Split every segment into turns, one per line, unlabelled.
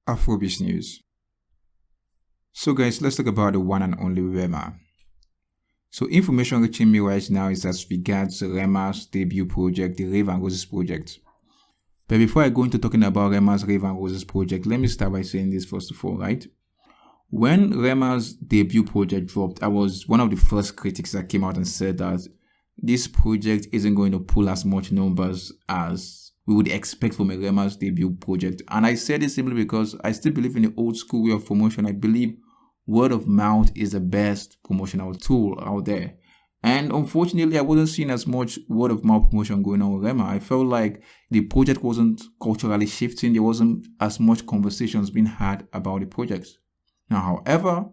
Afrobeat news. So guys, let's talk about the one and only Rema. So information reaching me right now is as regards Rema's debut project, the Rave and Roses project. But before I go into talking about Rema's Rave and Roses project, let me start by saying this first of all, right? When Rema's debut project dropped, I was one of the first critics that came out and said that this project isn't going to pull as much numbers as we would expect from a Rema's debut project. And I said it simply because I still believe in the old school way of promotion. I believe word of mouth is the best promotional tool out there. And unfortunately, I wasn't seeing as much word of mouth promotion going on with Rema. I felt like the project wasn't culturally shifting. There wasn't as much conversations being had about the project. Now, however,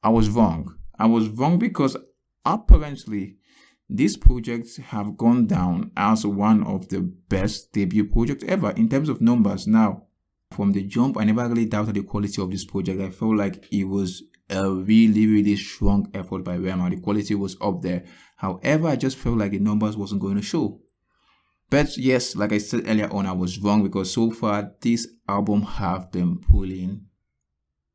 I was wrong. I was wrong because apparently these projects have gone down as one of the best debut projects ever in terms of numbers. Now, from the jump, I never really doubted the quality of this project. I felt like it was a really strong effort by Rema. The quality was up there. However, I just felt like the numbers wasn't going to show. But yes, like I said earlier on, I was wrong because so far this album have been pulling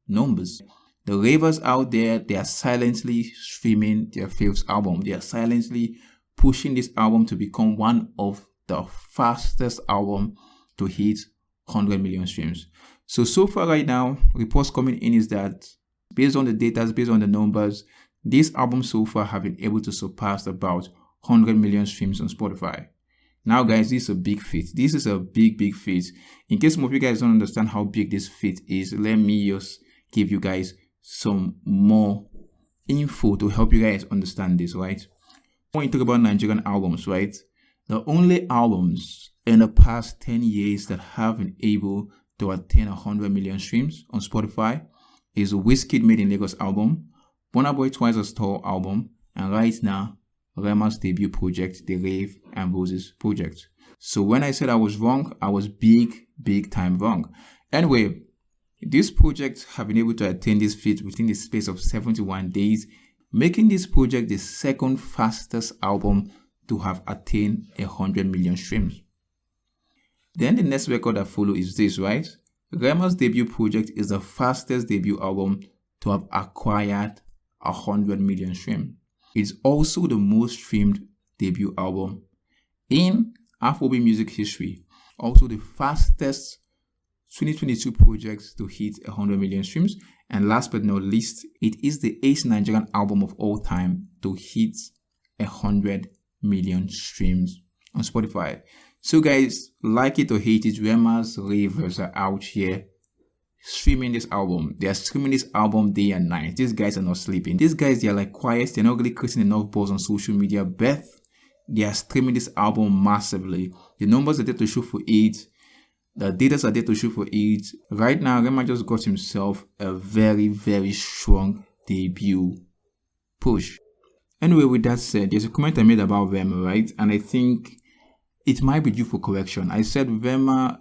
numbers. The ravers out there, they are silently streaming their favorite album. They are silently pushing this album to become one of the fastest album to hit 100 million streams. So far right now, reports coming in is that based on the data, based on the numbers, this album so far have been able to surpass about 100 million streams on Spotify. Now guys, this is a big feat. This is a big feat. In case some of you guys don't understand how big this feat is, let me just give you guys some more info to help you guys understand this, right? When you talk about Nigerian albums, right? The only albums in the past 10 years that have been able to attain 100 million streams on Spotify is Wizkid Made in Lagos album, Burna Boy Twice as Tall album, and right now, Rema's debut project, the Rave and Roses project. So when I said I was wrong, I was big time wrong. Anyway, these projects have been able to attain this feat within the space of 71 days, making this project the second fastest album to have attained 100 million streams. Then the next record that follows is this, right? Rema's debut project is the fastest debut album to have acquired 100 million streams. It's also the most streamed debut album in Afrobeat music history. Also the fastest 2022 projects to hit 100 million streams. And last but not least, it is the 8th Nigerian album of all time to hit 100 million streams on Spotify. So guys, like it or hate it, Rema's ravers are out here streaming this album. They are streaming this album day and night. These guys are not sleeping. These guys, they are like quiet. They're not really creating enough buzz on social media, but they are streaming this album massively. The numbers are there to show for it. The data are there to show for it. Right now, Rema just got himself a very strong debut push. Anyway, with that said, there's a comment I made about Rema, right? And I think it might be due for correction. I said Rema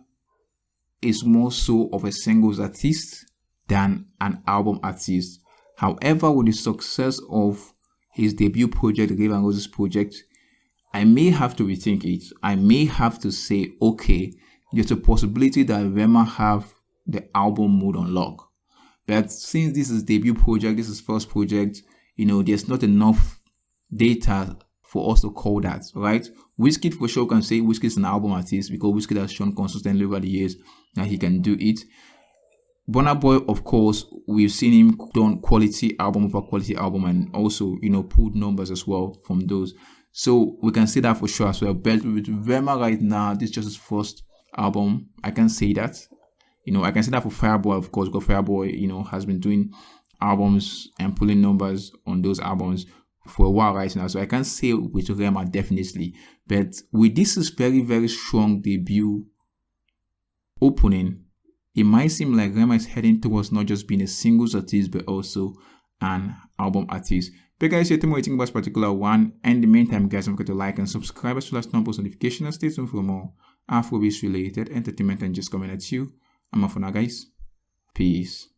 is more so of a singles artist than an album artist. However, with the success of his debut project, Rave and Roses project, I may have to rethink it. I may have to say, okay, there's a possibility that Rema have the album mode on lock. But since this is debut project, this is first project, there's not enough data for us to call that, right? Wizkid for sure can say Wizkid is an album artist because Wizkid has shown consistently over the years that he can do it. Burna Boy, of course, we've seen him done quality album over quality album and also, pulled numbers as well from those. So we can say that for sure as well. But with Rema right now, this is just his first album. I can say that. I can say that for Fireboy, of course, because Fireboy, has been doing albums and pulling numbers on those albums for a while right now. So I can say with Rema definitely. But with this is very strong debut opening, it might seem like Rema is heading towards not just being a singles artist, but also an album artist. But guys, tell me what you think about this particular one. And in the meantime, guys, don't forget to like and subscribe as well as turn on post notifications. Stay tuned for more Afrobeat related entertainment and just coming at you. I'm off for now, guys. Peace.